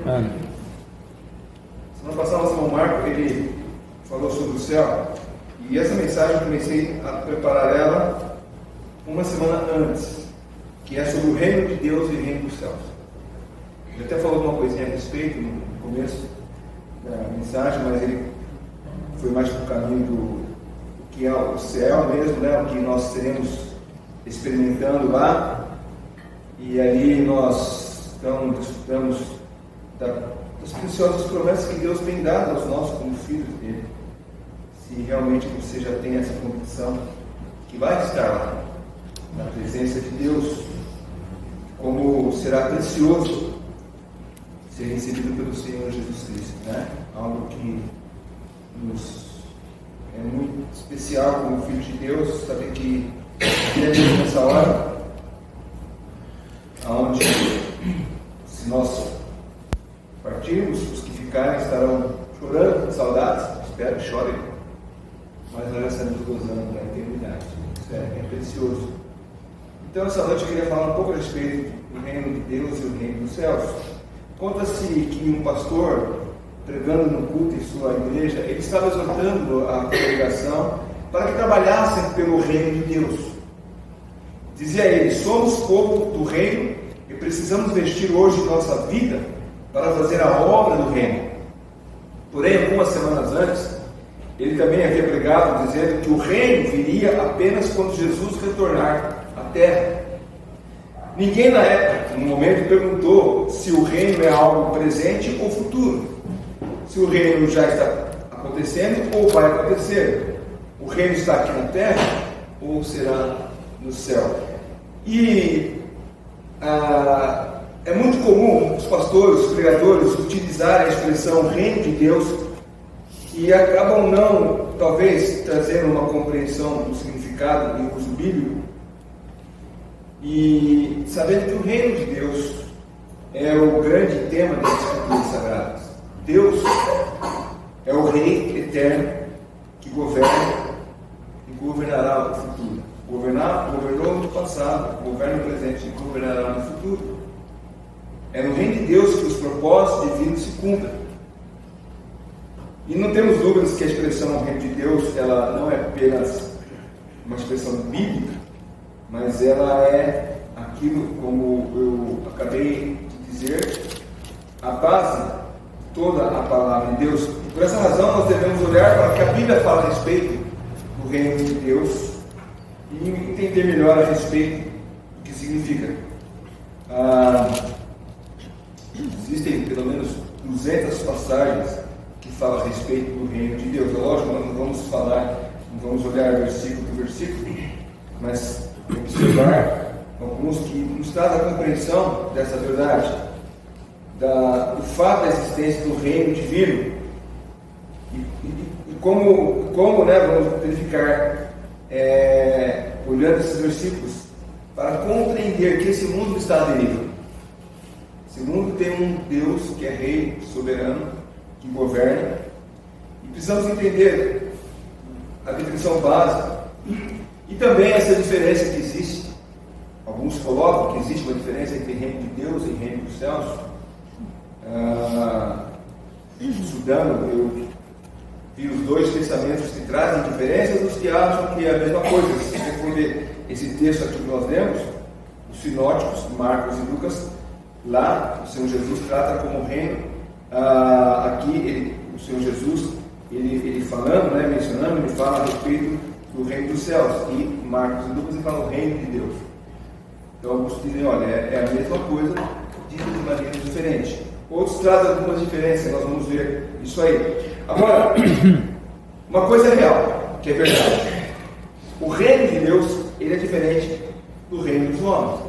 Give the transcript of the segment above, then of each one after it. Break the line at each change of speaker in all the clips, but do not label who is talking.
Semana passada, o São Marco, ele falou sobre o céu, e essa mensagem eu comecei a preparar ela uma semana antes, que é sobre o reino de Deus e o reino dos céus. Ele até falou uma coisinha a respeito no começo da mensagem, mas ele foi mais para o caminho do que é o céu mesmo, né? O que nós estaremos experimentando lá, e ali nós estamos das preciosas promessas que Deus tem dado aos nossos como filhos dele. Se realmente você já tem essa convicção que vai estar lá na presença de Deus, como será precioso ser recebido pelo Senhor Jesus Cristo, né? Algo que nos é muito especial como filho de Deus, saber que é nessa hora onde, se nós partirmos, os que ficarem estarão chorando de saudades, espero que chorem, mas nós já estaremos gozando da eternidade. Isso é precioso. Então, essa noite eu queria falar um pouco a respeito do reino de Deus e o reino dos céus. Conta-se que um pastor, pregando no culto em sua igreja, ele estava exortando a congregação para que trabalhassem pelo reino de Deus. Dizia ele: somos povo do reino e precisamos vestir hoje nossa vida para fazer a obra do reino. Porém, algumas semanas antes, ele também havia pregado dizendo que o reino viria apenas quando Jesus retornar à terra. Ninguém na época, no momento, perguntou se o reino é algo presente ou futuro, se o reino já está acontecendo ou vai acontecer, o reino está aqui na terra ou será no céu. E é muito comum os pastores, os pregadores utilizarem a expressão reino de Deus e acabam não, talvez, trazendo uma compreensão do significado e uso bíblico, e sabendo que o reino de Deus é o grande tema das Escrituras Sagradas. Deus é o Rei eterno que governa e governará no futuro. Governou no passado, governa no presente e governará no futuro. É no reino de Deus que os propósitos divinos se cumprem. E não temos dúvidas que a expressão reino de Deus, ela não é apenas uma expressão bíblica, mas ela é aquilo, como eu acabei de dizer, a base de toda a palavra de Deus. Por essa razão, nós devemos olhar para o que a Bíblia fala a respeito do reino de Deus e entender melhor a respeito do que significa. Existem pelo menos 200 passagens que falam a respeito do reino de Deus. Lógico, nós não vamos olhar versículo por versículo, mas observar alguns que nos trazem a compreensão dessa verdade, do fato da existência do reino divino, e como né, vamos verificar, olhando esses versículos, para compreender que esse mundo está à deriva. Esse mundo tem um Deus que é rei, soberano, que governa, e precisamos entender a definição básica e também essa diferença que existe. Alguns colocam que existe uma diferença entre reino de Deus e reino dos céus. Estudando, eu vi os dois pensamentos que trazem diferenças, os que acham que é a mesma coisa. Se você for ver esse texto aqui que nós lemos, os sinóticos, Marcos e Lucas, lá o Senhor Jesus trata como reino. Aqui o Senhor Jesus, ele falando, né, mencionando, ele fala a respeito do reino dos céus, e Marcos e Lucas ele fala o reino de Deus. Então alguns dizem, olha, é a mesma coisa, dita de maneira diferente. Outros trazem algumas diferenças, nós vamos ver isso aí. Agora, uma coisa é real, que é verdade. O reino de Deus, ele é diferente do reino dos homens.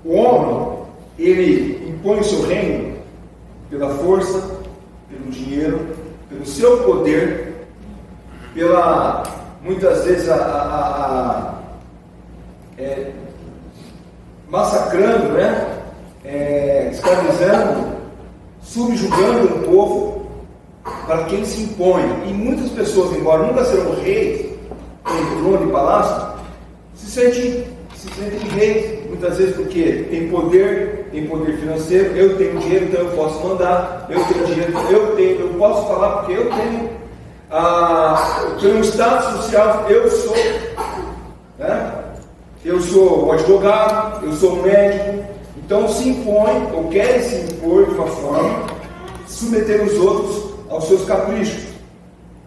O homem, ele impõe o seu reino pela força, pelo dinheiro, pelo seu poder, muitas vezes massacrando, né? Escravizando, subjugando um povo para que ele se impõe. E muitas pessoas, embora nunca serão reis em trono e palácio, se se sentem reis, muitas vezes porque tem poder financeiro, eu tenho dinheiro, então eu posso mandar, eu tenho dinheiro, eu posso falar porque eu tenho um status social, eu sou, né? Eu sou um advogado, eu sou um médico, então se impõe, ou querem se impor de uma forma, submeter os outros aos seus caprichos.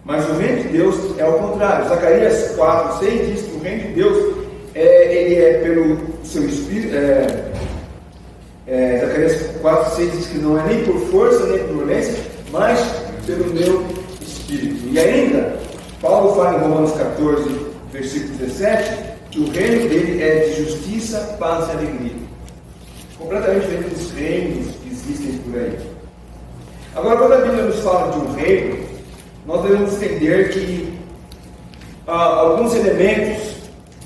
Mas o reino de Deus é o contrário. Zacarias 4:6 diz que o reino de Deus ele é pelo seu espírito. Zacarias 4:6 diz que não é nem por força nem por violência, mas pelo meu espírito. E ainda, Paulo fala em Romanos 14, versículo 17, que o reino dele é de justiça, paz e alegria. Completamente diferente dos reinos que existem por aí. Agora, quando a Bíblia nos fala de um reino, nós devemos entender que alguns elementos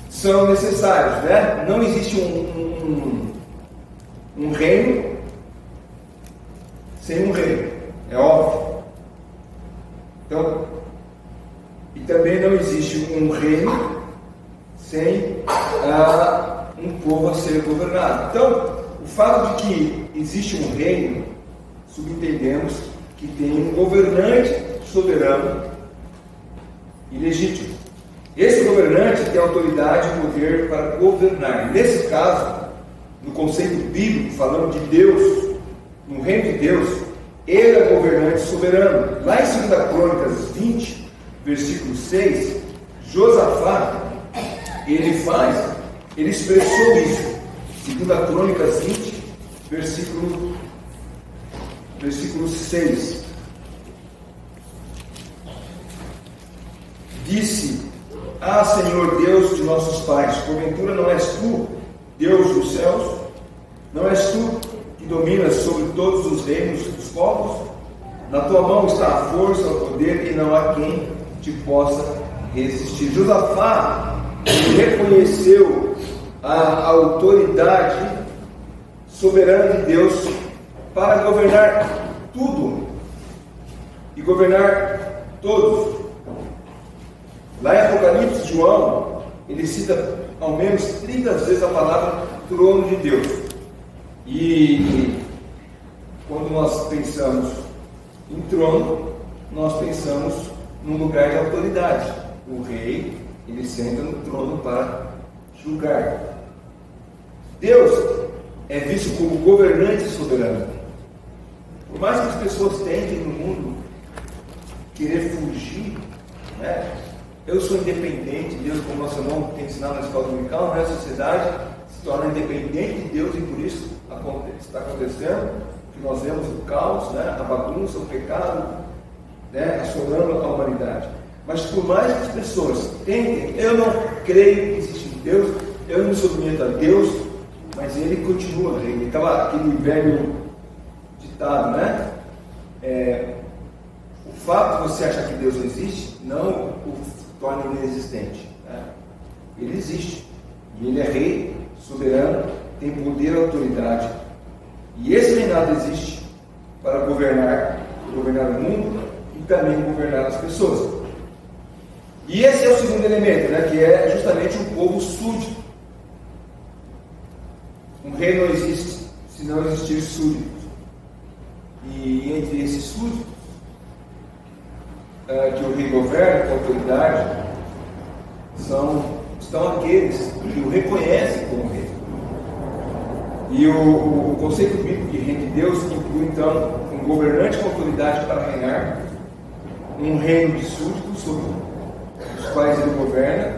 são necessários, né? Não existe um reino sem um rei, é óbvio. Então, e também não existe um reino sem um povo a ser governado. Então, o fato de que existe um reino, subentendemos que tem um governante soberano e legítimo. Esse governante tem autoridade e poder para governar. Nesse caso, no conceito bíblico, falando de Deus, no reino de Deus, ele é governante soberano. Lá em 2 Crônicas 20, versículo 6, Josafá, ele expressou isso. 2 Crônicas 20, versículo 6. Disse: Senhor Deus de nossos pais, porventura não és tu, Deus dos céus? Não és tu que dominas sobre todos os reinos dos povos? Na tua mão está a força, o poder, e não há quem te possa resistir. Josafá reconheceu a autoridade soberana de Deus para governar tudo e governar todos. Lá em Apocalipse, João, ele cita ao menos 30 vezes a palavra trono de Deus. E quando nós pensamos em trono, nós pensamos num lugar de autoridade. O rei, ele senta no trono para julgar. Deus é visto como governante soberano. Por mais que as pessoas tentem no mundo querer fugir, né? Eu sou independente de Deus, como nosso irmão tem ensinado na escola dominical, né? A sociedade se torna independente de Deus e por isso está acontecendo que nós vemos o caos, né? A bagunça, o pecado, né? Assolando a humanidade. Mas por mais que as pessoas tentem, eu não creio que existe Deus, eu não me submeto a Deus, mas ele continua rei. Então, aquele velho ditado, né? O fato de você achar que Deus não existe, não o torna inexistente. Né? Ele existe. E ele é rei, soberano, tem poder e autoridade. E esse reinado existe para governar o mundo e também governar as pessoas. E esse é o segundo elemento, né? Que é justamente um povo súdito. Um rei não existe se não existir súditos. E entre esses súditos, que o rei governa com autoridade, estão aqueles que o reconhecem como rei. E o conceito bíblico de reino de Deus inclui então um governante com autoridade para reinar, um reino de súditos sobre os quais ele governa,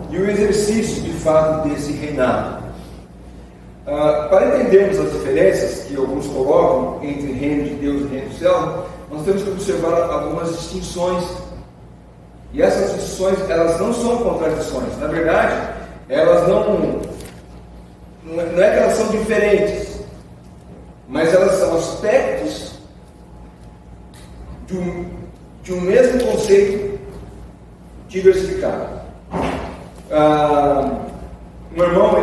e o exercício de fato desse reinado. Para entendermos as diferenças que alguns colocam entre reino de Deus e reino do céu, nós temos que observar algumas distinções. E essas distinções, elas não são contradições. Na verdade, elas não é que elas são diferentes, mas elas são aspectos de um mesmo conceito diversificado. Um irmão,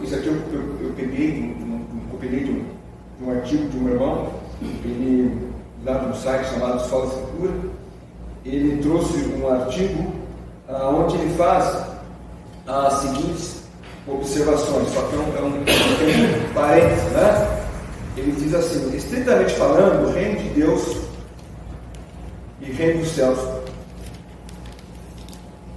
isso aqui eu peguei de um artigo de um irmão, ele, lá no site chamado Escola Escritura, ele trouxe um artigo onde ele faz as seguintes observações, só que é um parênteses, né? Ele diz assim: estritamente falando, o reino de Deus e o reino dos céus.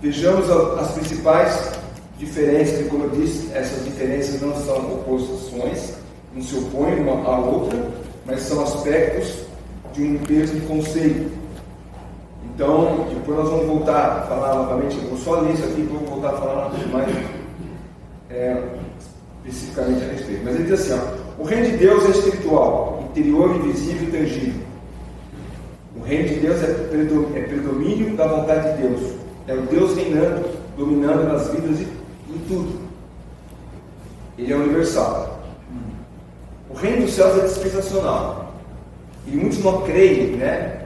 Vejamos as principais diferenças, e como eu disse, essas diferenças não são oposições, não se opõem uma à outra, mas são aspectos de um mesmo conceito. Então, depois nós vamos voltar a falar novamente, eu vou só ler isso aqui, vou voltar a falar um pouco mais especificamente a respeito. Mas ele diz assim: ó, o reino de Deus é espiritual, interior, invisível e tangível. O reino de Deus é predomínio da vontade de Deus. É o Deus reinando, dominando nas vidas e em tudo. Ele é universal. O reino dos céus é dispensacional. E muitos não creem, né?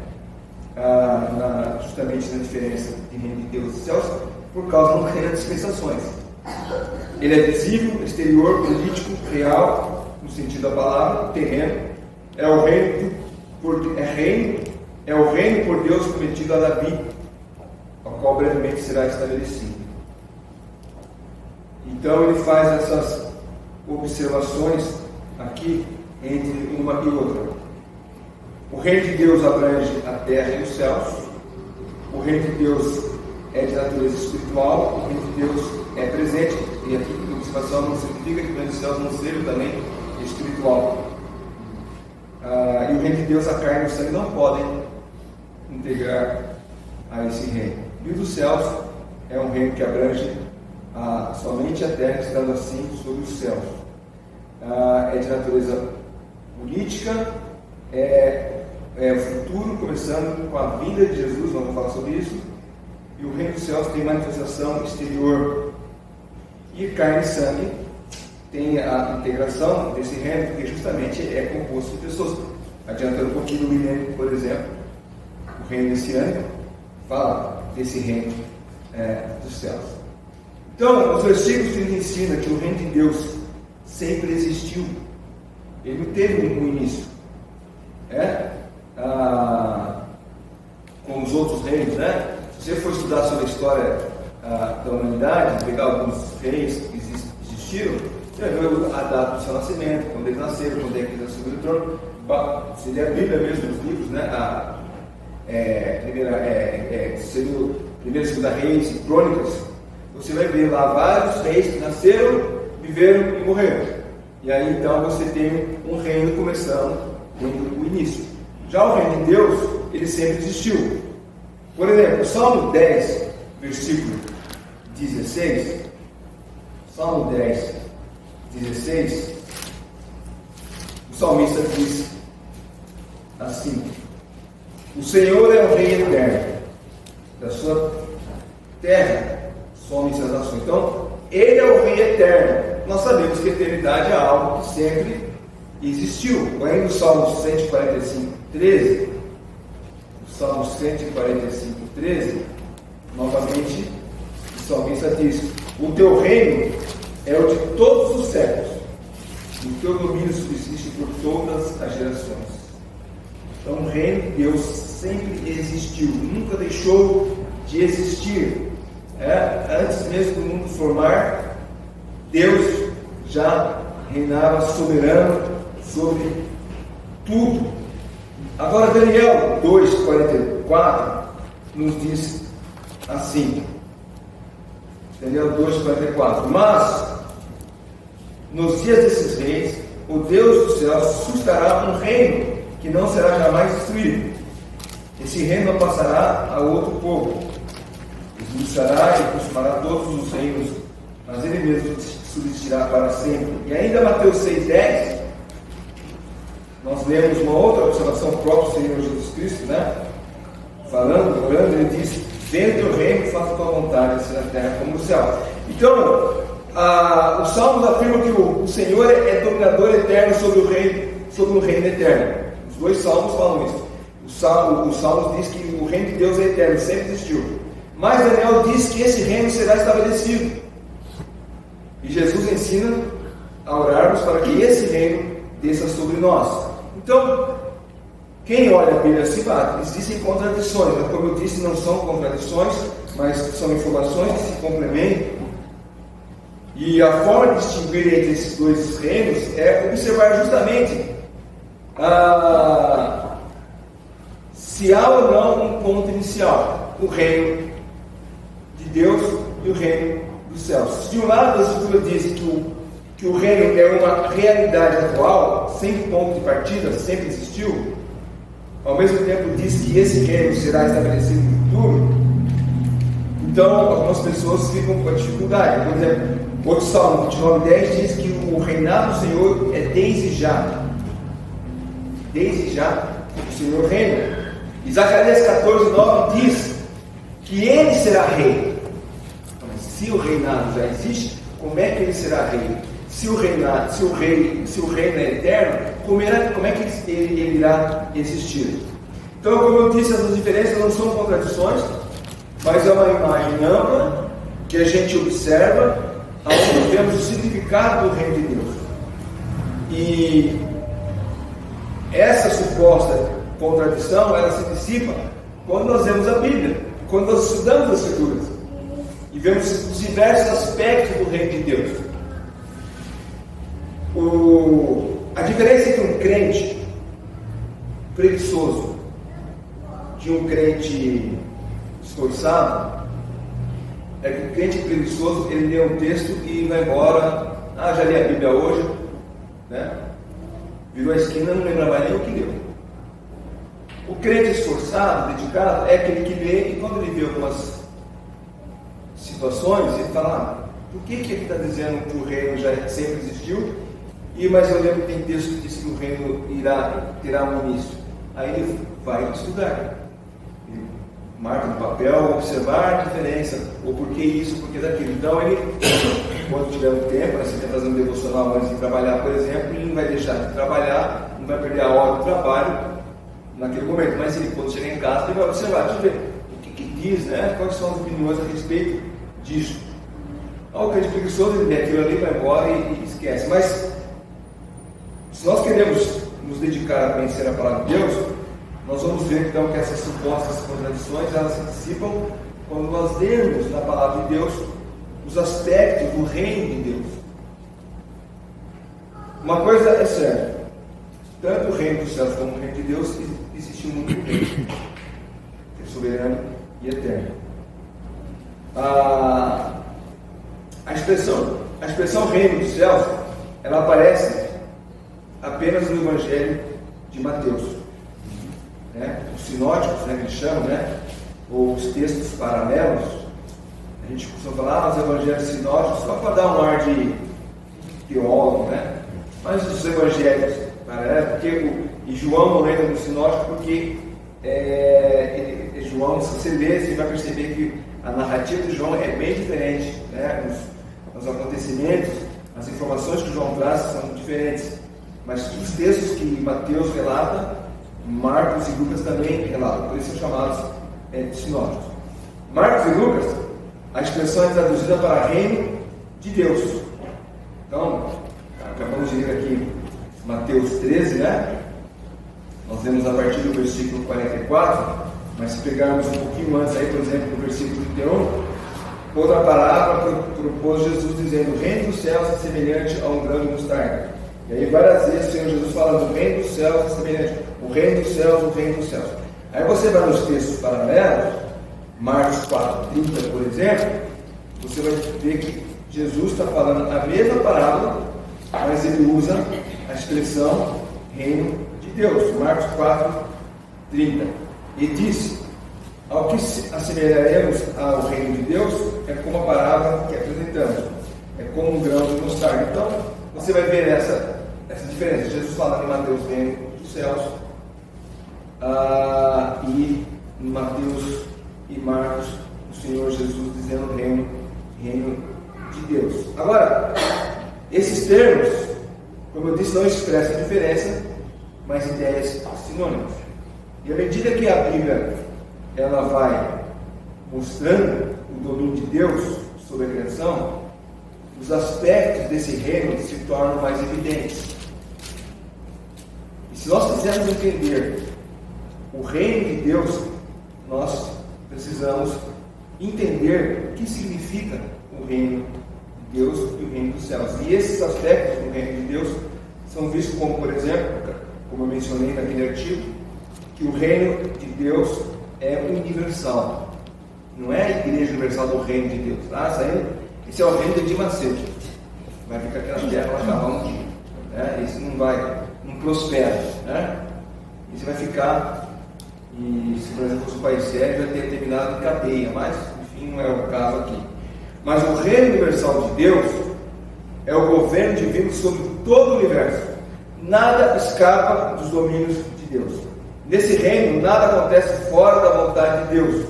Justamente na diferença de reino de Deus e céus, por causa não creem nas dispensações. Ele é visível, exterior, político, real, no sentido da palavra, terreno. É o reino por Deus prometido a Davi, ao qual brevemente será estabelecido. Então ele faz essas observações aqui entre uma e outra. O reino de Deus abrange a terra e os céus. O reino de Deus é de natureza espiritual. O reino de Deus é presente. E aqui a observação não significa que o reino dos céus não seja também espiritual. E o reino de Deus, a carne e o sangue não podem integrar a esse reino. E o dos céus é um reino que abrange somente a terra, estando assim sobre os céus. É de natureza política, é o futuro, começando com a vinda de Jesus, vamos falar sobre isso. E o reino dos céus tem manifestação exterior. E carne e sangue tem a integração desse reino, porque justamente é composto de pessoas. Adiantando um pouquinho do milênio, por exemplo, o reino messiânico fala desse reino dos céus. Então, os versículos nos ensinam que o reino de Deus sempre existiu. Ele não teve um início. Com os outros reinos, né? Se você for estudar sobre a história da humanidade, pegar alguns reis que existiram, você vai ver a data do seu nascimento, quando eles nasceram, quando é que eles assumiram o trono. Se ler a Bíblia mesmo, os livros, né? Primeira e segunda Reis e Crônicas, você vai ver lá vários reis que nasceram, viveram e morreram. E aí então você tem um reino começando desde o início. Já o reino de Deus, ele sempre existiu. Por exemplo, Salmo 10, versículo 16. Salmo 10, 16. O salmista diz assim: o Senhor é o Rei eterno, da sua terra somem as nações. Então, Ele é o Rei eterno. Nós sabemos que a eternidade é algo que sempre existiu. Aí no Salmo 145, 13, o Salmo 145, 13, novamente, o salmista diz: o teu reino é o de todos os séculos, o teu domínio subsiste por todas as gerações. Então, o reino de Deus sempre existiu, nunca deixou de existir. Antes mesmo do mundo formar, Deus já reinava soberano sobre tudo. Agora, Daniel 2,44 nos diz assim: Daniel 2,44: mas nos dias desses reis, o Deus dos céus suscitará um reino que não será jamais destruído. Esse reino não passará a outro povo. Esmiuçará e consumará todos os reinos, mas ele mesmo subsistirá para sempre. E ainda Mateus 6,10, nós lemos uma outra observação própria do Senhor Jesus Cristo, né? Falando, orando, ele diz: venha teu reino, faça tua vontade, assim na terra como no céu. Então, os Salmos afirmam que o Senhor é dominador eterno sobre o reino eterno. Os dois Salmos falam isso. Os Salmos diz que o reino de Deus é eterno, sempre existiu. Mas Daniel diz que esse reino será estabelecido. E Jesus ensina a orarmos para que esse reino desça sobre nós. Então, quem olha a Bíblia assim, existem contradições. Mas, como eu disse, não são contradições, mas são informações que se complementam. E a forma de distinguir entre esses dois reinos é observar justamente se há ou não um ponto inicial, o reino de Deus e o reino dos céus. Se de um lado a Escritura diz que o reino é uma realidade atual, sem ponto de partida, sempre existiu, ao mesmo tempo diz que esse reino será estabelecido no futuro, então algumas pessoas ficam com a dificuldade. Por exemplo, outro Salmo 29:10 diz que o reinado do Senhor é desde já. Desde já o Senhor reina. E Zacarias 14:9 diz que ele será rei. Mas se o reinado já existe, como é que ele será rei? Se o reino é eterno, como é que ele irá existir? Então, como eu disse, essas diferenças não são contradições, mas é uma imagem ampla que a gente observa, onde vemos o significado do reino de Deus. E essa suposta contradição, ela se dissipa quando nós vemos a Bíblia, quando nós estudamos as Escrituras e vemos os diversos aspectos do reino de Deus. A diferença entre um crente preguiçoso de um crente esforçado é que o crente preguiçoso, ele lê um texto e vai embora. Já li a Bíblia hoje, né? Virou a esquina, não lembra mais nem o que leu. O crente esforçado, dedicado, é aquele que lê e quando ele vê algumas situações, ele fala: por que aqui está dizendo que o reino já sempre existiu? Mas eu lembro que tem texto que diz que o reino terá um início. Aí ele vai estudar, ele marca no papel, observar a diferença, ou por que isso, por que daquilo. Então ele, quando tiver um tempo, se quer fazer um devocional antes de trabalhar, por exemplo, ele não vai deixar de trabalhar, não vai perder a hora do trabalho naquele momento, mas ele, quando chegar em casa, ele vai observar, deixa eu ver o que diz, né? Quais são as opiniões a respeito disso. O crente preguiçoso, ele lê aquilo ali, vai embora e esquece. Mas se nós queremos nos dedicar a conhecer a palavra de Deus, nós vamos ver então que essas supostas contradições, elas se dissipam quando nós lermos na palavra de Deus os aspectos do reino de Deus. Uma coisa é certa: tanto o reino dos céus como o reino de Deus existe um único reino, que é soberano e eterno. A expressão reino dos céus, ela aparece apenas no Evangelho de Mateus, os sinóticos, que eles chamam, ou os textos paralelos. A gente costuma falar os evangelhos sinóticos só para dar um ar de teólogo, mas os evangelhos paralelos, e João não entra no sinótico porque João, se você ler, você vai perceber que a narrativa de João é bem diferente, os acontecimentos, as informações que João traz são diferentes. Mas os textos que Mateus relata, Marcos e Lucas também relatam, por isso são chamados de sinóticos. Marcos e Lucas, a expressão é traduzida para reino de Deus. Então, acabamos de ler aqui Mateus 13, nós lemos a partir do versículo 44, mas se pegarmos um pouquinho antes aí, por exemplo, no versículo 31, outra palavra propôs Jesus dizendo: o reino dos céus é semelhante a um grão de mostarda. E aí várias vezes o Senhor Jesus fala do reino dos céus, semelhante, o reino dos céus, o reino dos céus. Aí você vai nos textos paralelos, Marcos 4:30, por exemplo, você vai ver que Jesus está falando a mesma parábola, mas ele usa a expressão reino de Deus. Marcos 4:30. E disse: ao que assemelharemos ao reino de Deus é como a parábola que apresentamos, é como um grão de mostarda. Então, você vai ver essa diferença. Jesus fala em Mateus reino dos céus, e em Mateus e Marcos o Senhor Jesus dizendo reino de Deus. Agora, esses termos, como eu disse, não expressam diferença, mas ideias sinônimas. E à medida que a Bíblia ela vai mostrando o domínio de Deus sobre a criação, os aspectos desse reino se tornam mais evidentes. E se nós quisermos entender o reino de Deus, nós precisamos entender o que significa o reino de Deus e o reino dos céus. E esses aspectos do reino de Deus são vistos como, por exemplo, como eu mencionei naquele artigo, que o reino de Deus é universal. Não é a igreja universal do reino de Deus. Esse é o reino de Edir Macedo. Vai ficar aquela terra, vai acabar um dia. Né? Esse não prospera. Né? Esse vai ficar, e se o Brasil fosse um país sério, vai ter terminado em cadeia, mas enfim, não é o caso aqui. Mas o reino universal de Deus é o governo divino sobre todo o universo. Nada escapa dos domínios de Deus. Nesse reino, nada acontece fora da vontade de Deus.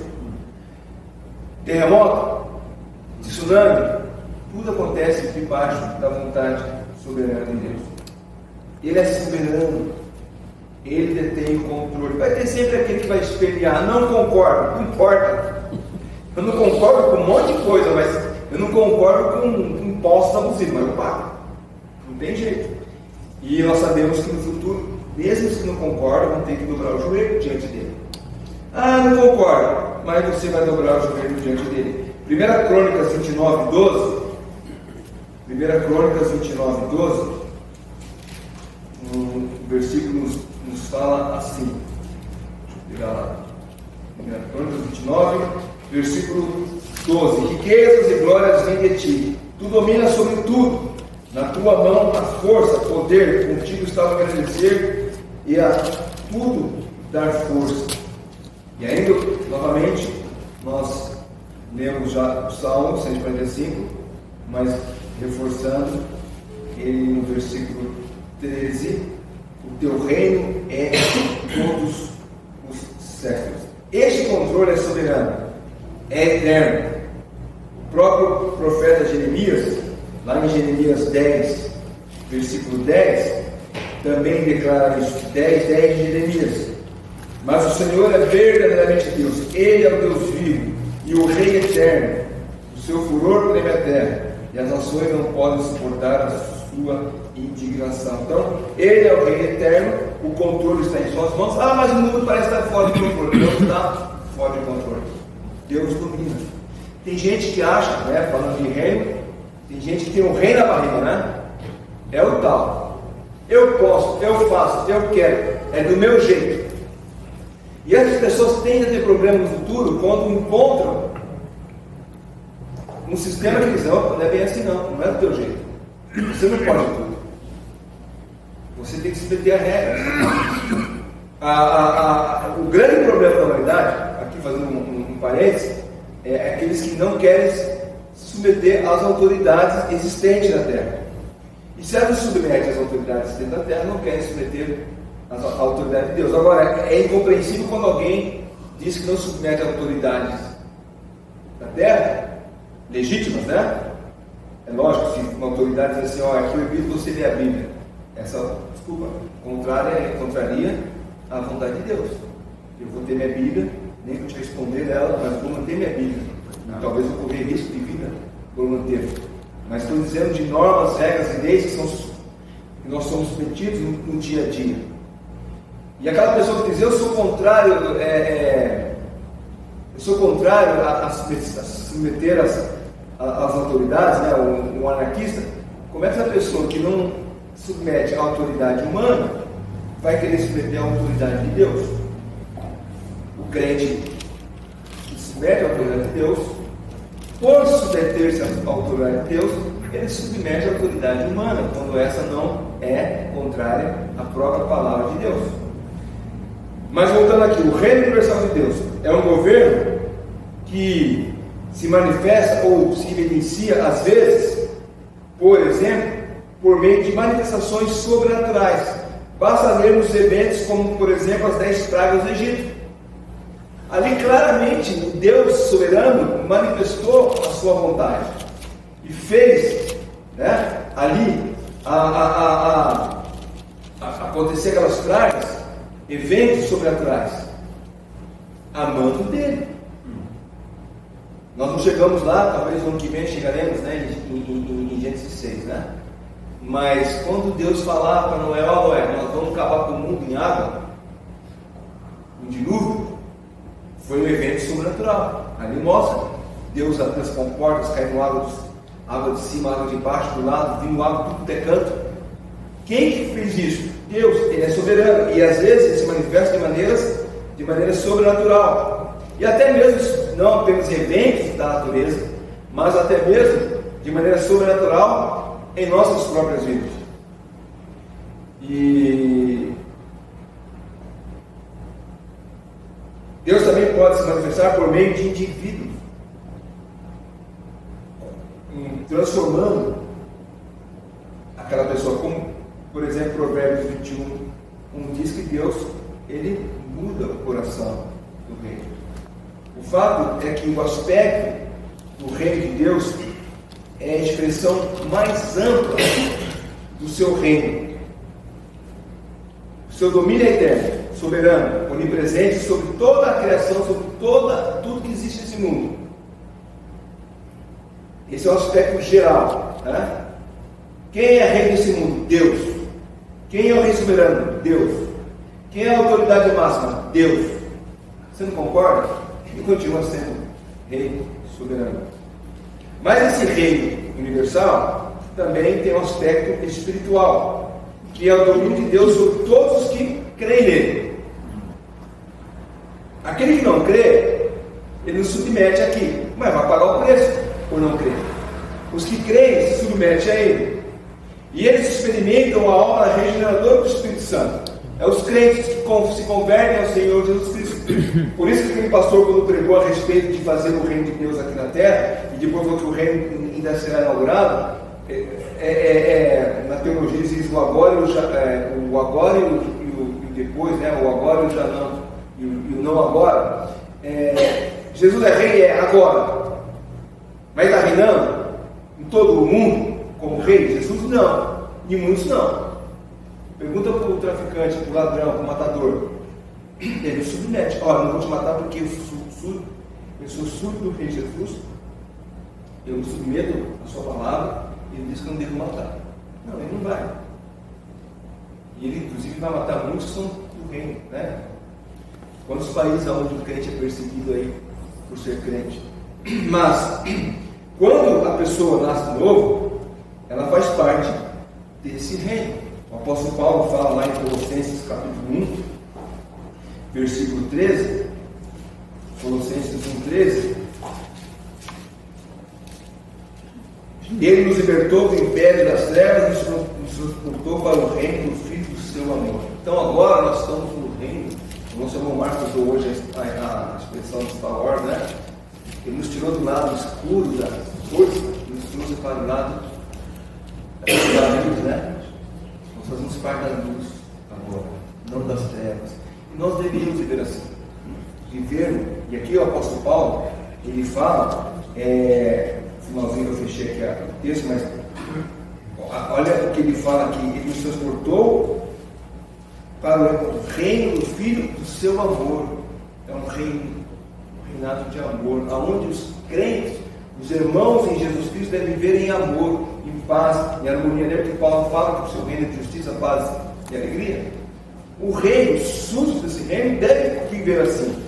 Terremoto, tsunami, tudo acontece debaixo da vontade soberana de Deus. Ele é soberano. Ele detém o controle. Vai ter sempre aquele que vai espelhar. Não concordo, não importa. Eu não concordo com um monte de coisa, mas eu não concordo com impostos abusivos, mas eu pago. Não tem jeito. E nós sabemos que no futuro, mesmo os que não concordam, vão ter que dobrar o joelho diante dele. Não concordo, mas você vai dobrar o joelho diante dele. 1 Crônicas 29, 12. 1 Crônicas 29, 12. O versículo nos fala assim. Deixa eu pegar lá. 1 Crônicas 29, versículo 12. Riquezas e glórias vêm de ti. Tu dominas sobre tudo. Na tua mão a força, poder. Contigo está o agradecer e a tudo dar força. E ainda, novamente, nós lemos já o Salmo 145, mas reforçando ele no versículo 13: o teu reino é de todos os séculos. Este controle é soberano, é eterno. O próprio profeta Jeremias, lá em Jeremias 10, versículo 10, também declara isso. 10 de Jeremias. Mas o Senhor é verdadeiramente Deus, Ele é o Deus vivo e o Rei eterno. O seu furor treme a terra e as nações não podem suportar a sua indignação. Então, Ele é o Rei eterno, o controle está em suas mãos. Mas o mundo parece estar fora de controle. Não está fora de controle. Deus domina. Tem gente que acha, falando de reino, tem gente que tem um rei na barriga, né? É o tal. Eu posso, eu faço, eu quero, é do meu jeito. E essas pessoas tendem a ter problema no futuro quando encontram um sistema que diz: não é bem assim, não é do teu jeito. Você não pode tudo. Você tem que se meter a regra. O grande problema da humanidade, aqui fazendo um parênteses, é aqueles que não querem se submeter às autoridades existentes na Terra. E se elas se submetem às autoridades existentes na Terra, não querem se submeter às autoridades de Deus. Agora, é incompreensível quando alguém diz que não se submete às autoridades da Terra, legítimas, né? É lógico, se uma autoridade diz assim: é proibido você ler a Bíblia. Essa, desculpa, contraria a vontade de Deus. Eu vou ter minha Bíblia, nem vou te responder ela, mas vou manter minha Bíblia. Talvez eu correr risco de vida por manter. Mas estou dizendo de normas, regras e leis que nós somos submetidos no dia a dia. E aquela pessoa que diz: eu sou contrário, a submeter às autoridades, né? Um anarquista. Como é que essa pessoa que não submete à autoridade humana vai querer submeter à autoridade de Deus? O crente que submete à autoridade de Deus, por submeter-se à autoridade de Deus, ele submete à autoridade humana, quando essa não é contrária à própria palavra de Deus. Mas voltando aqui, o reino universal de Deus é um governo que se manifesta ou se evidencia às vezes, por exemplo, por meio de manifestações sobrenaturais. Basta lermos eventos como, por exemplo, as 10 pragas do Egito. Ali claramente Deus soberano manifestou a sua vontade e fez, ali acontecer aquelas pragas, eventos sobrenaturais, a mando dele. Nós não chegamos lá, talvez no ano que vem chegaremos, em Gênesis 6, mas quando Deus falar para Noé: Noé, nós vamos acabar com o mundo em água, um dilúvio, foi um evento sobrenatural. Ali mostra Deus abriu as comportas, caindo água água de cima, água de baixo, do lado, vindo água tudo é canto. Quem que fez isso? Deus. Ele é soberano e às vezes ele se manifesta de maneira sobrenatural, e até mesmo não apenas eventos da natureza, mas até mesmo de maneira sobrenatural em nossas próprias vidas. E Deus também pode se manifestar por meio de indivíduos, transformando aquela pessoa, como por exemplo Provérbios 21 diz que Deus, ele muda o coração do rei. O fato é que o aspecto do reino de Deus é a expressão mais ampla do seu reino. O seu domínio é eterno, soberano, onipresente sobre toda a criação, sobre tudo que existe nesse mundo. Esse é o aspecto geral, né? Quem é rei desse mundo? Deus. Quem é o rei soberano? Deus. Quem é a autoridade máxima? Deus. Você não concorda? Ele continua sendo rei soberano. Mas esse rei universal também tem um aspecto espiritual, que é o domínio de Deus sobre todos os que creem nele. Aquele que não crê, ele não submete aqui, mas vai pagar o preço por não crer. Os que creem se submetem a ele, e eles experimentam a obra regeneradora do Espírito Santo. É os crentes que se convertem ao Senhor Jesus Cristo. Por isso que aquele pastor, quando pregou a respeito de fazer o reino de Deus aqui na terra, e depois falou que o reino ainda será inaugurado, na teologia diz o agora e o depois, né? O agora e o já não, e o não agora. Jesus é rei agora, mas está reinando em todo o mundo como rei? Jesus não, e muitos não. Pergunta para o traficante, para o ladrão, para o matador. Ele submete. Olha, não vou te matar porque eu sou surdo do rei Jesus. Eu me submeto à sua palavra. E ele diz que eu não devo matar. Não, ele não vai. E ele, inclusive, vai matar muitos que são do reino, né? Quantos países onde o crente é perseguido aí por ser crente? Mas, quando a pessoa nasce de novo, ela faz parte desse reino. O apóstolo Paulo fala lá em Colossenses capítulo 1, versículo 13, Colossenses 1,13. Ele nos libertou do império das trevas e nos transportou para o reino do Filho do seu amor. Então agora nós estamos no reino. O nosso irmão Marcos usou hoje a expressão de Star Wars, né? Ele nos tirou do lado escuro da força e nos trouxe para o lado da luz, né? Nós fazemos parte da luz agora, não das trevas. E nós deveríamos viver assim. Viver, e aqui o apóstolo Paulo, ele fala, finalzinho eu fechei aqui o texto, mas olha o que ele fala aqui: ele nos transportou para o reino do Filho do seu amor. É um reinado de amor, onde os crentes, os irmãos em Jesus Cristo devem viver em amor, em paz, em harmonia. Lembra que Paulo fala que o seu reino é de justiça, paz e alegria? O reino, os súditos desse reino devem viver assim.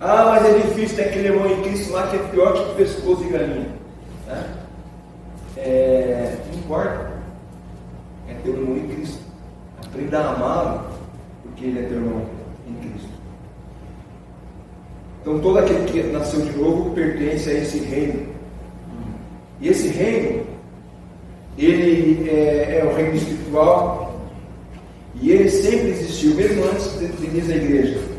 Ah, mas é difícil, tem aquele irmão em Cristo lá que é pior que pescoço de galinha, né? Não importa, é teu irmão em Cristo. Aprenda a amá-lo, porque ele é teu irmão em Cristo. Então todo aquele que nasceu de novo pertence a esse reino. E esse reino, ele é o reino espiritual, e ele sempre existiu, mesmo antes de início da igreja.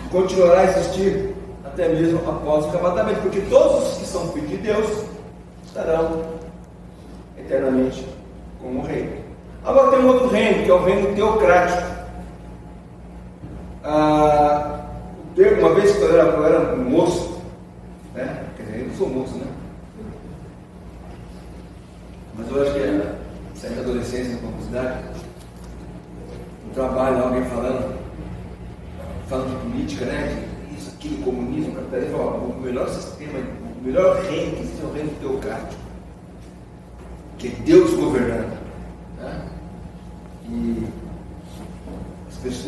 Continuará a existir até mesmo após o arrebatamento, porque todos os que são filhos de Deus estarão eternamente como rei. Agora tem um outro reino, que é o reino teocrático. Uma vez que eu era moço, né? Quer dizer, eu não sou moço, né? Mas eu acho que é certa adolescência, na mocidade, no trabalho, alguém falando de política, né? Isso, aquilo, comunismo, capitalismo. O melhor sistema, o melhor reino que existe é o reino teocrático, que é Deus governando, né? E as pessoas,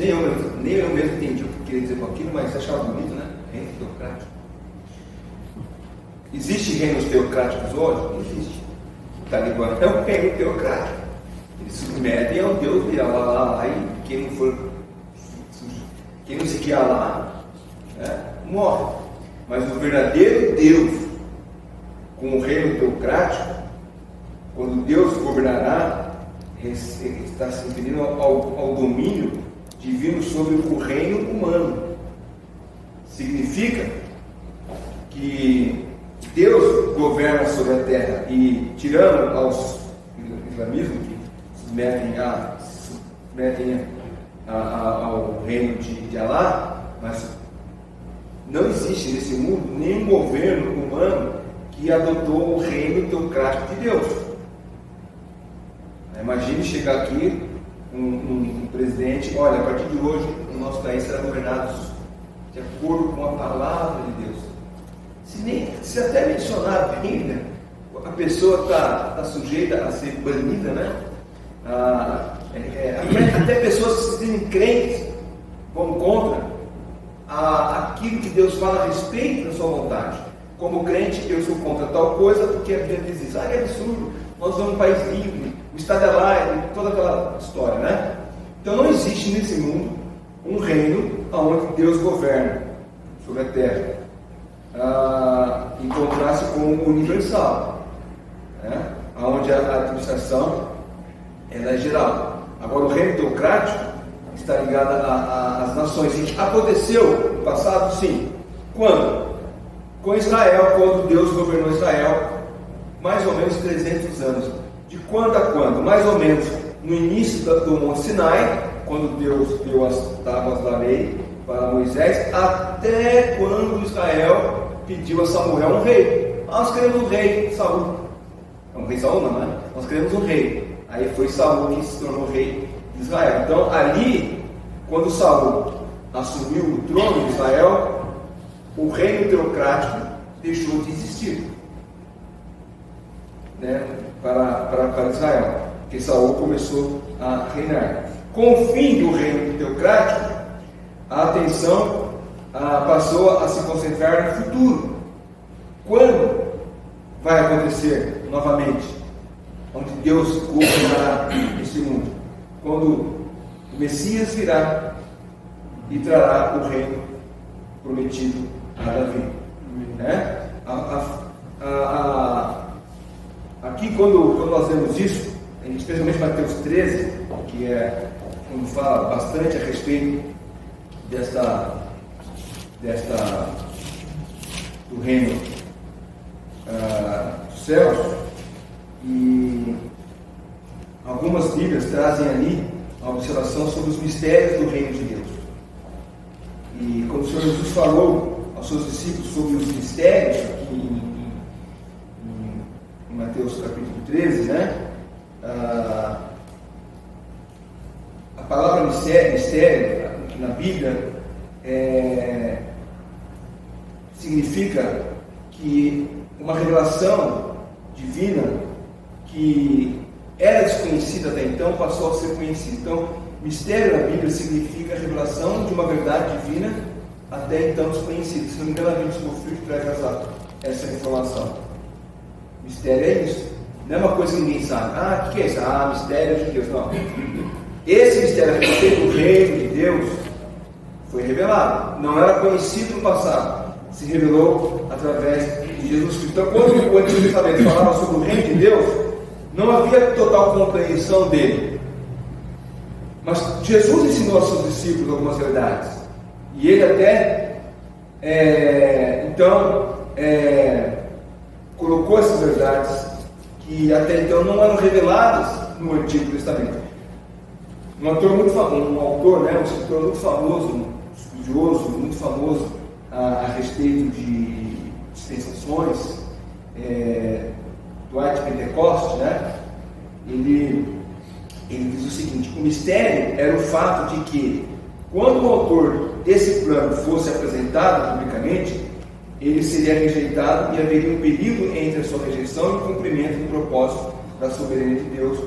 nem eu mesmo entendi o que queria dizer com aquilo, mas achava bonito, né? Reino teocrático. Existem reinos teocráticos hoje? Não existe. está ligado é o reino teocrático. Eles se submetem ao Deus de Alá, e quem não se quer Alá, né, morre. Mas o verdadeiro Deus, com o reino teocrático, quando Deus governará, está se referindo ao domínio divino sobre o reino humano. Significa que Deus governa sobre a terra, e tirando aos islamismos que se submetem ao reino de Alá, mas não existe nesse mundo nenhum governo humano que adotou o reino teocrático de Deus. Imagine chegar aqui um presidente: olha, a partir de hoje o nosso país será governado de acordo com a palavra de Deus. Se até mencionar a Bíblia, a pessoa está sujeita a ser banida, né? Até pessoas que se dizem crentes vão contra aquilo que Deus fala a respeito da sua vontade. Como crente, eu sou contra tal coisa porque a Bíblia diz isso. É absurdo, nós somos um país livre, o Estado é laico, toda aquela história, né? Então não existe nesse mundo um reino onde Deus governa sobre a terra, em contraste com o universal, né? Onde a administração ela é geral. Agora, o reino teocrático está ligado às nações. E aconteceu no passado, sim. Quando? Com Israel, quando Deus governou Israel, mais ou menos 300 anos. De quando a quando? Mais ou menos no início do Monte Sinai, quando Deus deu as tábuas da lei para Moisés, até quando Israel pediu a Samuel um rei. Nós queremos um rei, Saul. Não, rei Saul não, né? Nós queremos um rei. Aí foi Saul que se tornou rei de Israel. Então, ali, quando Saul assumiu o trono de Israel, o reino teocrático deixou de existir, né, para Israel, porque Saul começou a reinar. Com o fim do reino teocrático, a atenção passou a se concentrar no futuro. Quando vai acontecer novamente, onde Deus governará este mundo? Quando o Messias virá e trará o reino prometido a Davi, né? Aqui, quando nós vemos isso, especialmente Mateus 13, que é quando fala bastante a respeito do reino dos céus, e algumas Bíblias trazem ali a observação sobre os mistérios do reino de Deus. E quando o Senhor Jesus falou aos seus discípulos sobre os mistérios, aqui em Mateus capítulo 13, né? A palavra mistério na Bíblia significa que uma revelação divina que era desconhecida até então passou a ser conhecida. Então, mistério na Bíblia significa a revelação de uma verdade divina até então desconhecida. Se não me engano, a Bíblia que traz essa informação. Mistério é isso. Não é uma coisa que ninguém sabe. O que é isso? Mistério de Deus. Não. Esse mistério a respeito do reino de Deus foi revelado. Não era conhecido no passado. Se revelou através de Jesus Cristo. Então, quando o Antigo Testamento falava sobre o reino de Deus, não havia total compreensão dele. Mas Jesus ensinou aos seus discípulos algumas verdades. E ele até, colocou essas verdades que até então não eram reveladas no Antigo Testamento. Um autor, um escritor muito famoso, um estudioso muito famoso a respeito de dispensações, Dwight Pentecost, né? Ele diz o seguinte: o mistério era o fato de que, quando o autor desse plano fosse apresentado publicamente, ele seria rejeitado e haveria um período entre a sua rejeição e o cumprimento do propósito da soberania de Deus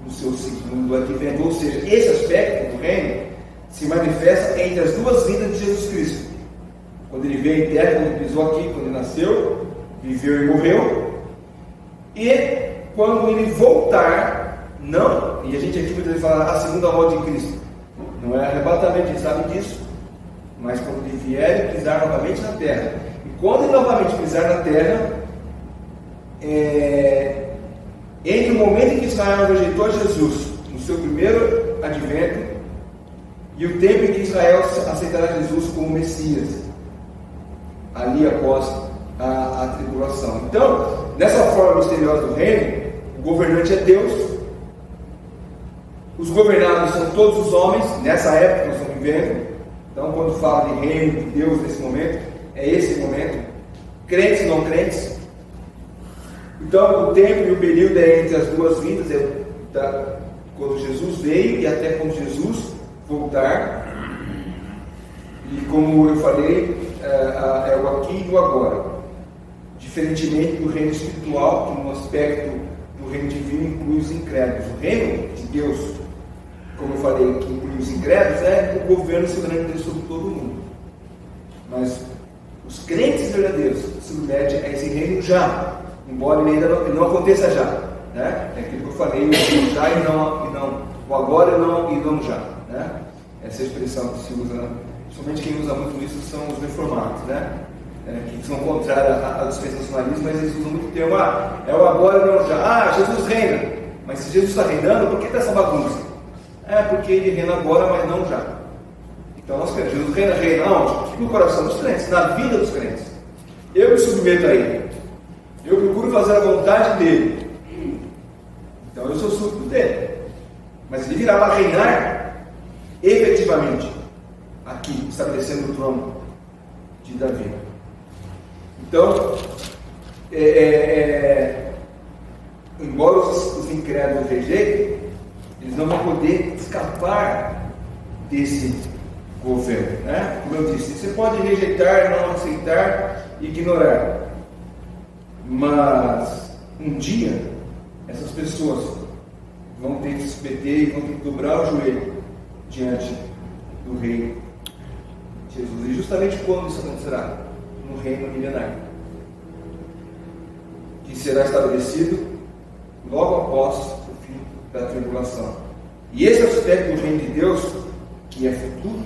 no seu segundo advento. Ou seja, esse aspecto do reino se manifesta entre as duas vindas de Jesus Cristo. Quando ele veio em terra, quando ele pisou aqui, quando ele nasceu, viveu e morreu, e quando ele voltar, não, e a gente aqui muitas vezes fala a segunda volta de Cristo, não é arrebatamento, a gente sabe disso, mas quando ele vier e pisar novamente na terra, e quando ele novamente pisar na terra, entre o momento em que Israel rejeitou Jesus, no seu primeiro advento, e o tempo em que Israel aceitará Jesus como Messias, ali após a tribulação. Então, nessa forma misteriosa do reino, o governante é Deus, os governados são todos os homens, nessa época que nós estamos vivendo. Então, quando fala de reino de Deus nesse momento, é esse momento, crentes e não crentes. Então, o tempo e o período é entre as duas vindas, quando Jesus veio e até quando Jesus voltar. E como eu falei, é o aqui e o agora. Diferentemente do reino espiritual, que no aspecto do reino divino inclui os incrédulos. O reino de Deus, como eu falei, que inclui os incrédulos, é o governo soberano de Deus sobre todo o mundo. Mas os crentes verdadeiros se submetem a esse reino já, embora ele ainda não aconteça já. Né? É aquilo que eu falei, o já e não, o agora e não já. Né? Essa expressão que se usa, somente quem usa muito isso são os reformados, né? Que são contrários ao dispensacionalismo, mas eles usam muito o termo, é o agora e não já. Jesus reina, mas se Jesus está reinando, por que está essa bagunça? Porque ele reina agora, mas não já. Então nós queremos, Jesus reina onde? No coração dos crentes, na vida dos crentes. Eu me submeto a ele, eu procuro fazer a vontade dele, então eu sou súbdito dele, mas ele virá para reinar efetivamente aqui, estabelecendo o trono de Davi. Então, embora os incrédulos rejeitem, eles não vão poder escapar desse governo. Né? Como eu disse, você pode rejeitar, não aceitar, ignorar. Mas um dia, essas pessoas vão ter que se submeter e vão ter que dobrar o joelho diante do Rei Jesus. E justamente quando isso acontecerá? No reino milenário, que será estabelecido logo após o fim da tribulação. E esse aspecto do reino de Deus, que é futuro,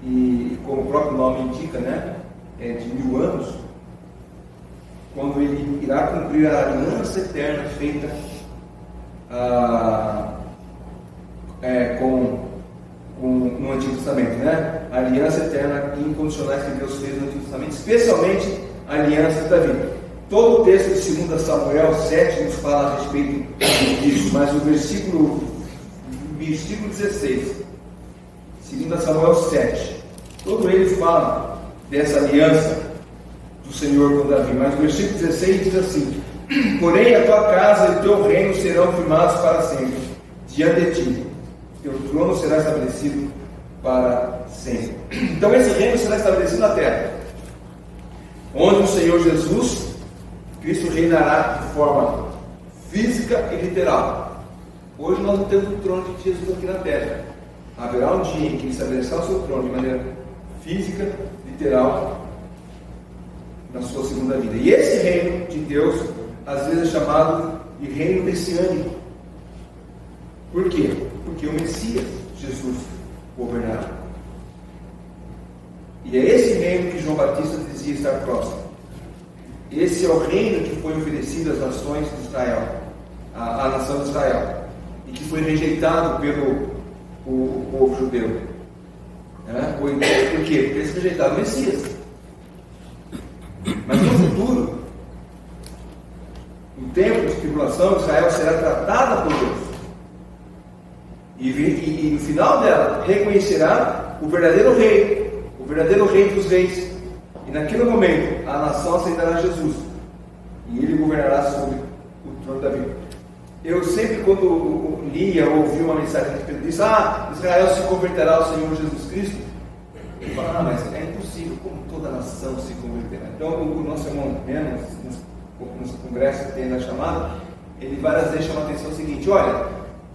e como o próprio nome indica, né, é de 1000 anos, quando ele irá cumprir a aliança eterna feita no Antigo Testamento, né? A aliança eterna e incondicionais que Deus fez no Antigo Testamento, especialmente a aliança de Davi. Todo o texto de 2 Samuel 7 nos fala a respeito disso, mas o versículo 16, 2 Samuel 7, todo ele fala dessa aliança do Senhor com Davi, mas o versículo 16 diz assim: porém a tua casa e o teu reino serão firmados para sempre diante de ti, teu trono será estabelecido para sempre. Então esse reino será estabelecido na terra, onde o Senhor Jesus Cristo reinará de forma física e literal. Hoje nós não temos o trono de Jesus aqui na terra. Haverá um dia em que ele estabelecerá o seu trono de maneira física, literal, na sua segunda vida. E esse reino de Deus às vezes é chamado de reino messiânico. Por quê? Porque o Messias, Jesus, governará. E é esse reino que João Batista dizia estar próximo. Esse é o reino que foi oferecido às nações de Israel, à nação de Israel, e que foi rejeitado pelo povo judeu. Por quê? Porque eles rejeitaram o Messias. Mas no futuro, no tempo de tribulação, Israel será tratada por Deus. E no final dela, reconhecerá o verdadeiro rei dos reis. E naquele momento, a nação aceitará Jesus. E ele governará sobre o trono da vida. Eu sempre, quando lia ou ouvi uma mensagem que diz: Israel se converterá ao Senhor Jesus Cristo, eu falo: mas é impossível, como toda nação se converterá. Então, o nosso irmão Menos, no congresso que tem na chamada, ele várias vezes chama a atenção o seguinte: olha,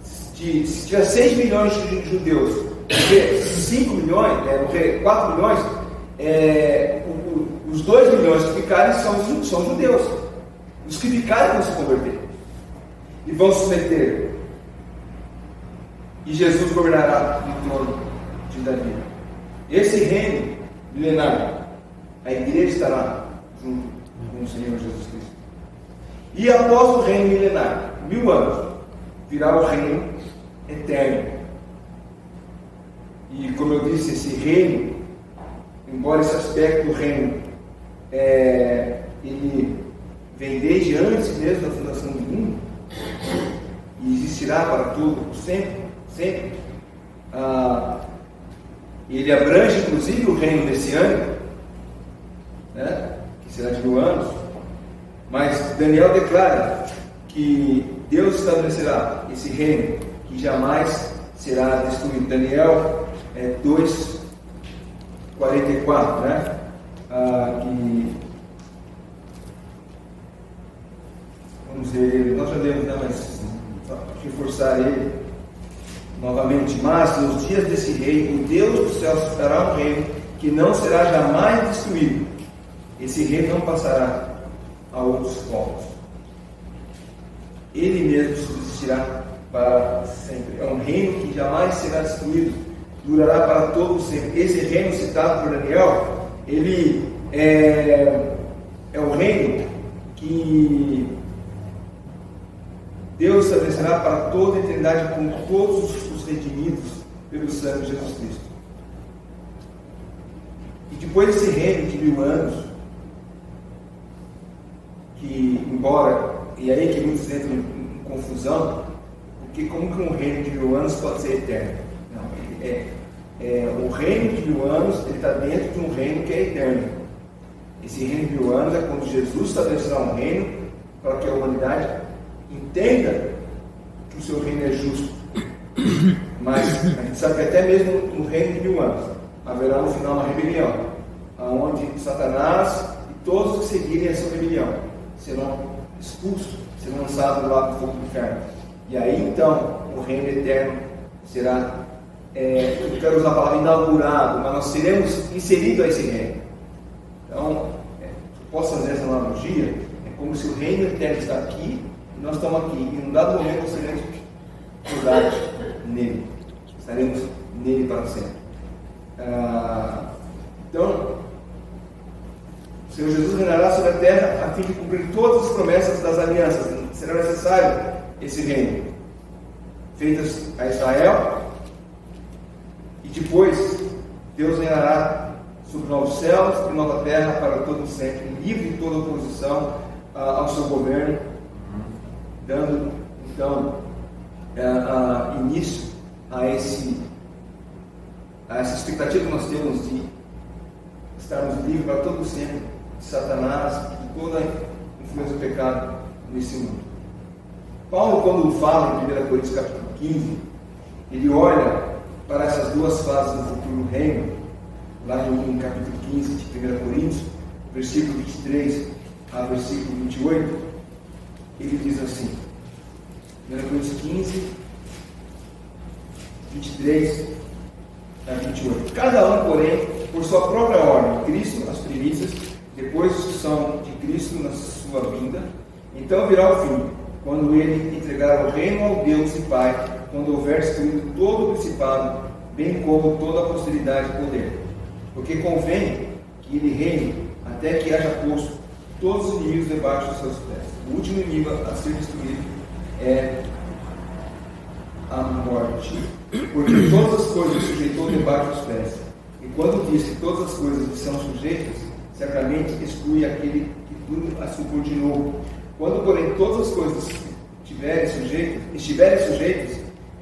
se tiver 6 milhões de judeus, 5 milhões, 4 milhões, os 2 milhões que ficarem são judeus. Os que ficarem vão se converter e vão se submeter. E Jesus governará no trono de Davi. Esse reino milenar, a igreja estará junto com o Senhor Jesus Cristo. E após o reino milenar, 1000 anos, virá o reino eterno. E como eu disse, esse reino, embora esse aspecto do reino ele vem desde antes mesmo da fundação do mundo e existirá para tudo, sempre. Ele abrange inclusive o reino desse ano, né, que será de 1000 anos, mas Daniel declara que Deus estabelecerá esse reino que jamais será destruído. Daniel 2:44, né? Vamos ver, nós já lemos, né, mas só reforçar ele novamente. Mas nos dias desse rei, o Deus do céu suscitará um reino que não será jamais destruído. Esse reino não passará a outros povos. Ele mesmo subsistirá para sempre. É um reino que jamais será destruído, durará para todo sempre. Esse reino citado por Daniel, ele é um reino que Deus estabelecerá para toda a eternidade com todos os redimidos pelo sangue de Jesus Cristo. E depois desse reino de 1000 anos, que embora, e aí que muitos entram em confusão, porque como que um reino de 1000 anos pode ser eterno? Não, o reino de 1000 anos, ele está dentro de um reino que é eterno. Esse reino de 1000 anos é quando Jesus estabelecerá um reino para que a humanidade entenda que o seu reino é justo. Mas a gente sabe que até mesmo no reino de 1000 anos haverá no final uma rebelião, onde Satanás e todos os que seguirem essa rebelião serão expulsos, serão lançados lá para o fogo do inferno. E aí então o reino eterno será, eu quero usar a palavra inaugurado, mas nós seremos inseridos a esse reino. Então, posso fazer essa analogia? É como se o reino eterno está aqui e nós estamos aqui, e num dado momento nós seremos mudados nele, estaremos nele para sempre. Então, o Senhor Jesus reinará sobre a terra a fim de cumprir todas as promessas das alianças. Será necessário esse reino feitas a Israel, e depois Deus reinará sobre novos céus e nova terra para todo sempre, livre de toda oposição ao seu governo, dando então início a essa expectativa que nós temos de estarmos livres para todo sempre de Satanás e de toda a influência do pecado nesse mundo. Paulo, quando fala em 1 Coríntios capítulo 15, ele olha para essas duas fases do futuro reino, lá em capítulo 15 de 1 Coríntios, versículo 23 a versículo 28, ele diz assim, 1 Coríntios 15, 23 a 28. Cada um, porém, por sua própria ordem, Cristo as primícias, depois os que são de Cristo na sua vinda. Então virá o fim, quando ele entregar o reino ao Deus e Pai, quando houver destruído todo o principado, bem como toda a posteridade e poder. Porque convém que ele reine até que haja posto todos os inimigos debaixo dos seus pés. O último inimigo a ser destruído é a morte, porque todas as coisas sujeitou debaixo dos pés. E quando diz que todas as coisas lhe são sujeitas, certamente exclui aquele que tudo as subordinou. Quando, porém, todas as coisas estiverem sujeitas,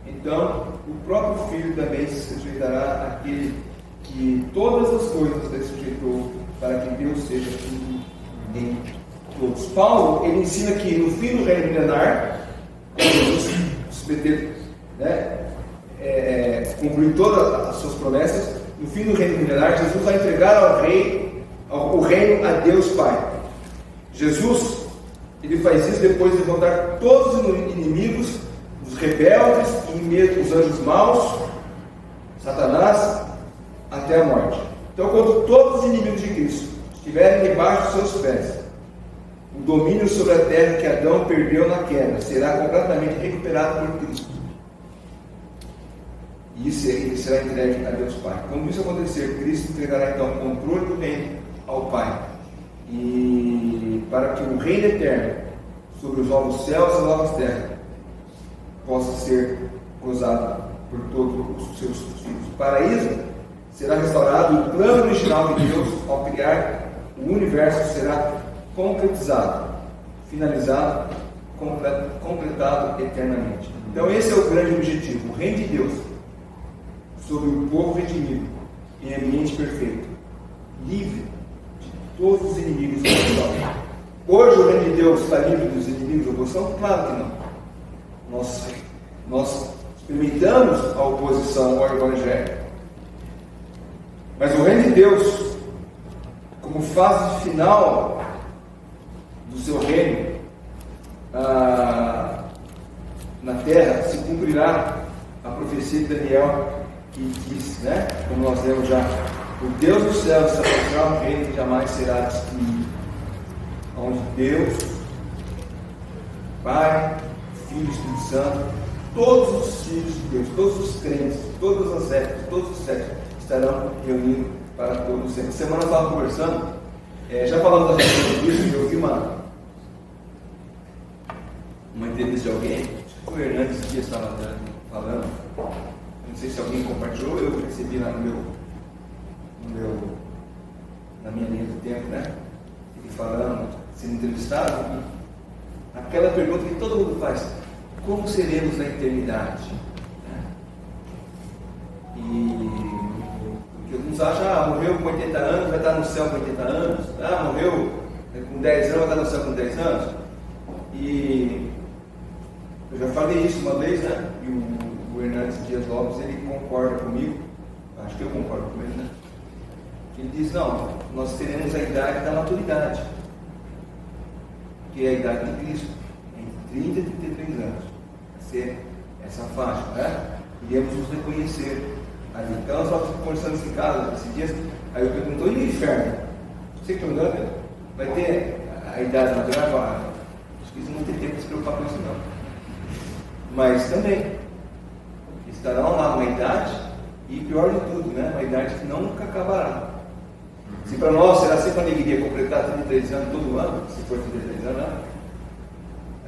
então o próprio Filho também se sujeitará àquele que todas as coisas lhe sujeitou, para que Deus seja tudo em todos. Paulo, ele ensina que no fim do reino milenar, Jesus submeter, cumprir todas as suas promessas, no fim do reino milenar, Jesus vai entregar o reino a Deus Pai. Jesus, ele faz isso depois de derrotar todos os inimigos, os rebeldes e mesmo os anjos maus, Satanás, até a morte. Então, quando todos os inimigos de Cristo estiverem debaixo dos seus pés, o domínio sobre a terra que Adão perdeu na queda será completamente recuperado por Cristo. E isso ele será entregue a Deus Pai. Quando isso acontecer, Cristo entregará então o controle do reino ao Pai. E para que o reino eterno sobre os novos céus e as novas terras possa ser gozado por todos os seus filhos. O paraíso será restaurado e o plano original de Deus ao criar o universo será concretizado, finalizado, completado eternamente. Então esse é o grande objetivo, o reino de Deus sobre o povo redimido em ambiente perfeito, livre de todos os inimigos da oposição. Hoje o reino de Deus está livre dos inimigos da oposição? Claro que não. Nós experimentamos a oposição ao Evangelho. Mas o reino de Deus, como fase final do seu reino na terra, se cumprirá a profecia de Daniel que diz, como nós lemos já, o Deus dos céus estabelecerá um reino que jamais será destruído, onde Deus, Pai, Filho e Espírito Santo, todos os filhos de Deus, todos os crentes, todas as épocas, todos os séculos estarão reunidos para todos sempre. Semana eu estava conversando, já falamos da respeito disso, eu vi uma entrevista de alguém, acho que foi o Hernandes Dias estava falando, não sei se alguém compartilhou, eu recebi lá na minha linha do tempo, ele falando, sendo entrevistado, aquela pergunta que todo mundo faz: como seremos na eternidade? Porque alguns acham, morreu com 80 anos, vai estar no céu com 80 anos, morreu com 10 anos, vai estar no céu com 10 anos. E eu já falei isso uma vez, e o Hernandes Dias Lopes, ele concorda comigo, acho que eu concordo com ele, Ele diz: não, nós teremos a idade da maturidade, que é a idade de Cristo, entre 30 e 33 anos, vai ser essa faixa, iremos nos reconhecer ali. Então, nós estávamos conversando em casa esses dias, aí eu perguntou: e o inferno? Você que perguntou, Pedro? Vai ter a idade maturidade? Acho que eles não tem tempo de se preocupar com isso, não. Mas também estarão lá uma idade, e pior de tudo, uma idade que nunca acabará. Se para nós será sempre uma alegria completar 33 anos todo ano, se for 33 anos,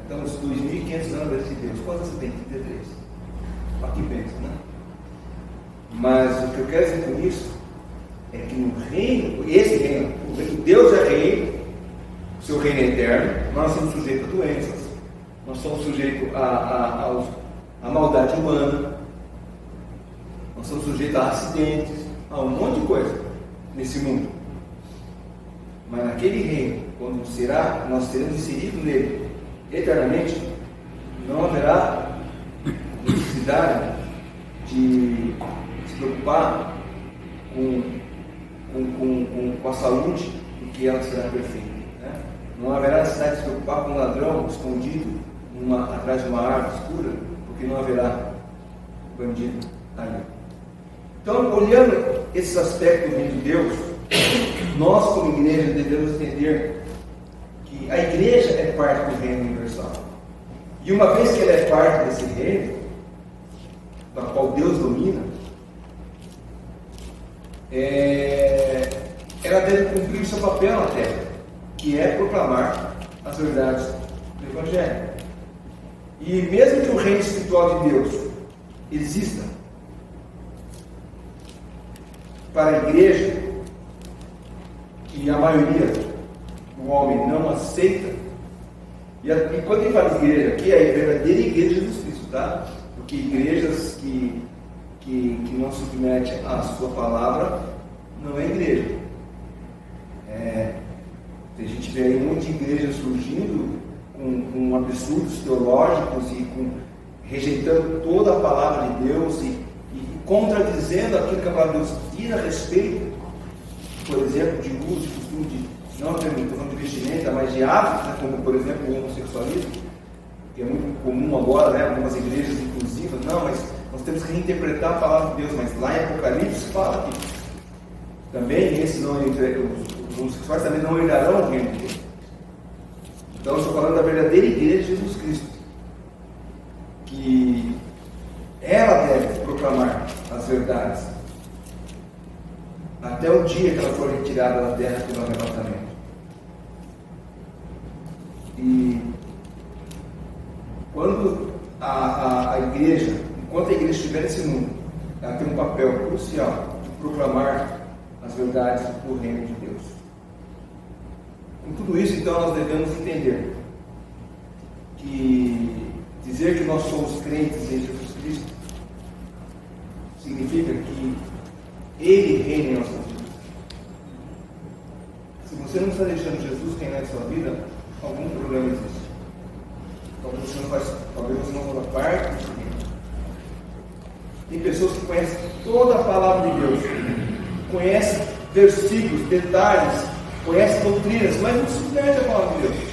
então os 2.500 anos de Deus, quantos você tem? 33. Olha que bênção, Mas o que eu quero dizer com isso é que no reino, esse reino, Deus é rei, o seu reino é eterno, nós somos sujeitos a doenças, nós somos sujeitos a maldade humana, nós somos sujeitos a acidentes, a um monte de coisa nesse mundo. Mas naquele reino, quando nós seremos inseridos nele eternamente, não haverá necessidade de se preocupar com a saúde, porque ela será perfeita. Não haverá necessidade de se preocupar com um ladrão escondido atrás de uma árvore escura, porque não haverá bandido ali. Então, olhando esses aspectos do reino de Deus, nós como igreja devemos entender que a igreja é parte do reino universal. E uma vez que ela é parte desse reino, da qual Deus domina, ela deve cumprir o seu papel na terra, que é proclamar as verdades do Evangelho. E mesmo que o reino espiritual de Deus exista para a igreja, e a maioria do homem não aceita, e quando ele fala de igreja aqui, é a verdadeira igreja de Jesus Cristo, porque igrejas que não submetem à sua palavra não é igreja. A gente vê aí um monte de igrejas surgindo com absurdos teológicos e rejeitando toda a palavra de Deus e contradizendo aquilo que a palavra de Deus diz a respeito, por exemplo, de uso, de costume, não estou falando de vestimenta, mas de hábitos, como por exemplo o homossexualismo, que é muito comum agora, algumas igrejas inclusivas. Não, mas nós temos que reinterpretar a palavra de Deus. Mas lá em Apocalipse fala que também os homossexuais também não herdarão o reino de Deus. Então, eu estou falando da verdadeira igreja de Jesus Cristo, que ela deve proclamar as verdades até o dia que ela for retirada da terra pelo arrebatamento. E quando a igreja, enquanto a igreja estiver nesse mundo, ela tem um papel crucial de proclamar as verdades do reino de Deus. Com tudo isso, então, nós devemos entender que dizer que nós somos crentes em Jesus Cristo significa que Ele reina em nossas vidas. Se você não está deixando Jesus reinar em sua vida, algum problema existe. Talvez você não faça parte disso. Tem pessoas que conhecem toda a palavra de Deus, conhecem versículos, detalhes, conhecem doutrinas, mas não submetem a palavra de Deus.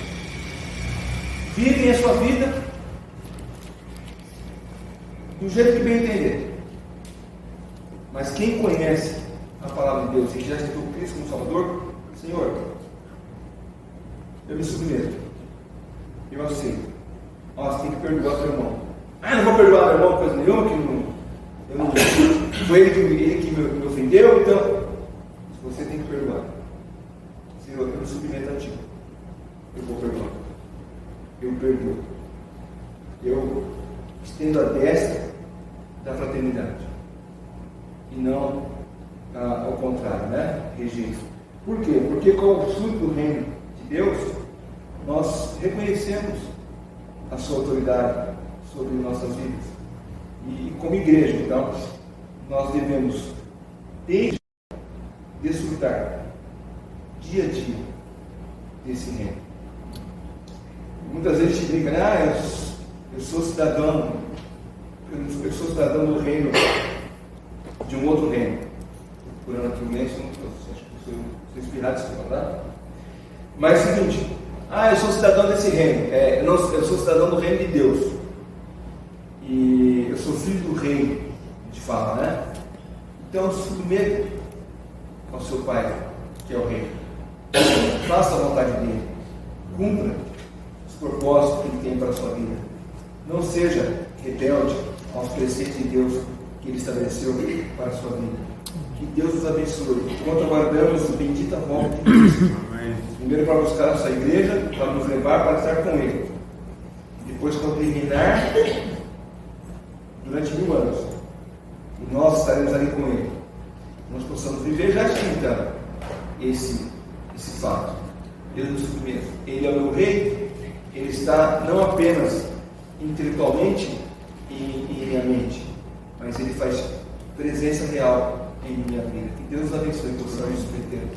Vivem a sua vida do jeito que bem entender. Mas quem conhece a palavra de Deus e já aceitou Cristo como Salvador, Senhor, eu me submeto, eu aceito. Você tem que perdoar teu irmão. Não vou perdoar meu irmão coisa nenhuma, foi ele que me ofendeu, então você tem que perdoar. Senhor, eu me submeto a ti. Eu vou perdoar. Eu perdoo. Eu estendo a destra da fraternidade. E não ao contrário, né? Rejeito. Por quê? Porque com o fruto do reino de Deus, nós reconhecemos a sua autoridade sobre nossas vidas. E como igreja, então, nós devemos desfrutar dia a dia desse reino. Muitas vezes a gente brinca, eu sou cidadão do reino, de um outro reino. Procurando aqui o lenço, acho que sou inspirado nesse falar. Mas é o seguinte, eu sou cidadão desse reino, eu sou cidadão do reino de Deus. E eu sou filho do rei, a gente fala, né? Então eu submeto ao seu pai, que é o rei. Faça a vontade dele. Cumpra os propósitos que ele tem para a sua vida. Não seja rebelde aos preceitos de Deus que ele estabeleceu para a sua vida. Que Deus os abençoe. Enquanto aguardamos a bendita volta de Cristo. Primeiro para buscar a sua igreja, para nos levar para estar com ele. Depois quando ele reinar durante 1000 anos. E nós estaremos ali com ele. Nós possamos viver já então esse fato. Ele nos submete. Ele é o meu rei. Ele está não apenas intelectualmente em minha mente, mas ele faz presença real em minha vida. Que Deus nos abençoe, que possamos nos submeter